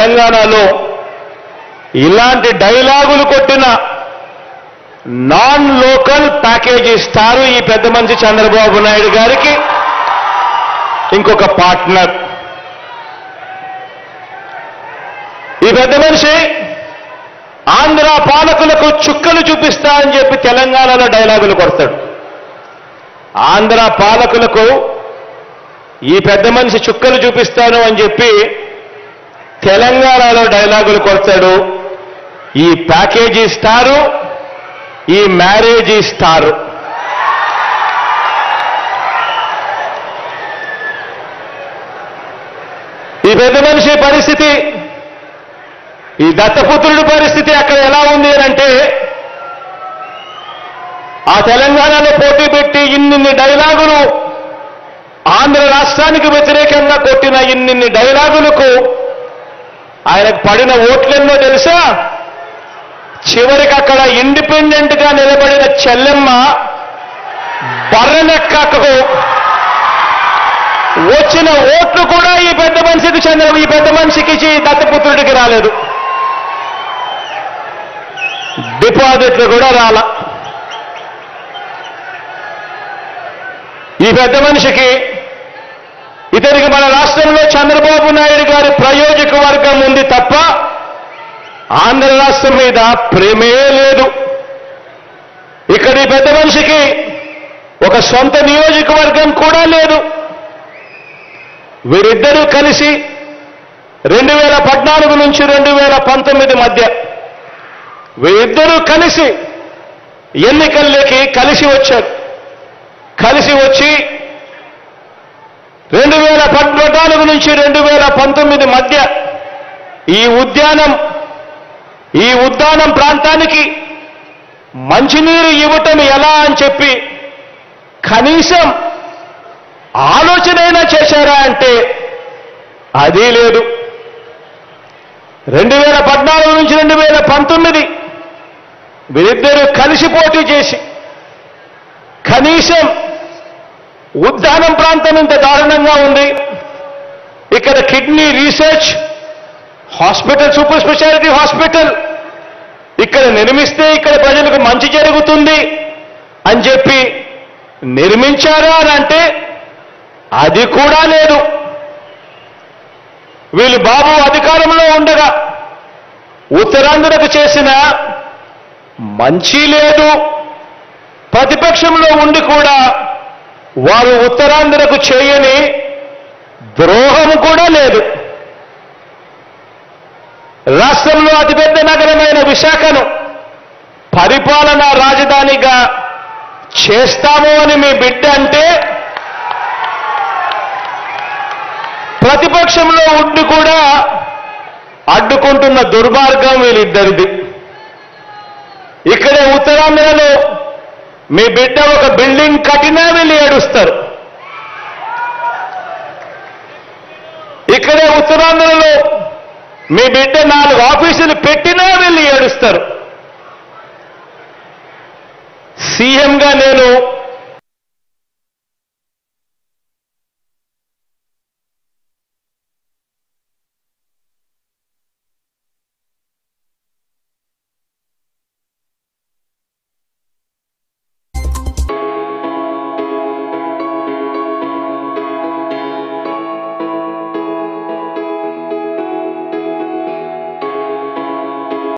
తెలంగాణలో ఇలాంటి డైలాగులు కొట్టిన నాన్ లోకల్ ప్యాకేజ్ ఇస్తారు ఈ పెద్ద మనిషి చంద్రబాబు నాయుడు గారికి ఇంకొక పార్ట్నర్. ఈ పెద్ద మనిషి ఆంధ్ర పాలకులకు చుక్కలు చూపిస్తా అని చెప్పి తెలంగాణలో డైలాగులు కొడతాడు. ఆంధ్ర పాలకులకు ఈ పెద్ద మనిషి చుక్కలు చూపిస్తాను అని చెప్పి తెలంగాణలో డైలాగులు కొడతాడు. ఈ ప్యాకేజీ ఇస్తారు, ఈ మ్యారేజ్ ఇస్తారు. ఈ పెద్ద మనిషి పరిస్థితి, ఈ దత్తపుత్రుడి పరిస్థితి అక్కడ ఎలా ఉంది అంటే, ఆ తెలంగాణలో పోటీ పెట్టి ఇన్నిన్ని డైలాగులు ఆంధ్ర రాష్ట్రానికి వ్యతిరేకంగా కొట్టిన ఇన్నిన్ని డైలాగులకు ఆయనకు పడిన ఓట్లెన్నో తెలుసా? చివరికి అక్కడ ఇండిపెండెంట్ గా నిలబడిన చెల్లెమ్మ బర్రెనెక్కకు వచ్చిన ఓట్లు కూడా ఈ పెద్ద మనిషికి చెందిన ఈ పెద్ద మనిషికి దత్తపుత్రుడికి రాలేదు. డిపాజిట్లు కూడా రాల. ఈ పెద్ద మనిషికి ఇతనికి మన రాష్ట్రంలో చంద్రబాబు నాయుడు గారి ప్రయోజక వర్గం ఉంది తప్ప ఆంధ్ర రాష్ట్రం మీద ప్రేమే లేదు. ఇక్కడ ఈ పెద్ద మనిషికి ఒక సొంత నియోజకవర్గం కూడా లేదు. వీరిద్దరూ కలిసి 2014 నుంచి 2019 మధ్య వీరిద్దరూ కలిసి ఎన్నికల్లోకి కలిసి వచ్చారు. కలిసి వచ్చి 2014 నుంచి 2019 మధ్య ఈ ఉద్యానం ప్రాంతానికి మంచినీరు ఇవ్వటం ఎలా అని చెప్పి కనీసం ఆలోచనైనా చేశారా అంటే అది లేదు. 2014 నుంచి 2019 వీరిద్దరూ కలిసి పోటీ చేసి కనీసం ఉద్యానం ప్రాంతం ఇంత దారుణంగా ఉంది, ఇక్కడ kidney research hospital, super speciality hospital ఇక్కడ నిర్మిస్తే ఇక్కడ ప్రజలకు మంచి జరుగుతుంది అని చెప్పి నిర్మించారా అని అంటే అది కూడా లేదు. వీళ్ళు బాబు అధికారంలో ఉండగా ఉత్తరాంధ్రకు చేసిన మంచి లేదు. ప్రతిపక్షంలో ఉండి కూడా వారు ఉత్తరాంధ్రకు చేయని ద్రోహం కూడా లేదు. రాష్ట్రంలో అతిపెద్ద నగరమైన విశాఖను పరిపాలనా రాజధానిగా చేస్తాము అని మీ బిడ్డ అంటే ప్రతిపక్షంలో ఉండి కూడా అడ్డుకుంటున్న దుర్మార్గం వీళ్ళిద్దరిది. ఇక్కడే ఉత్తరాంధ్రలో మీ బిడ్డ ఒక బిల్డింగ్ కట్టినా వీళ్ళు ఏడుస్తారు. ఇక్కడే ఉత్తరాంధ్రలో మీ బిడ్డ 4 ఆఫీసులు పెట్టినా వీళ్ళు ఏడుస్తారు. సీఎంగా నేను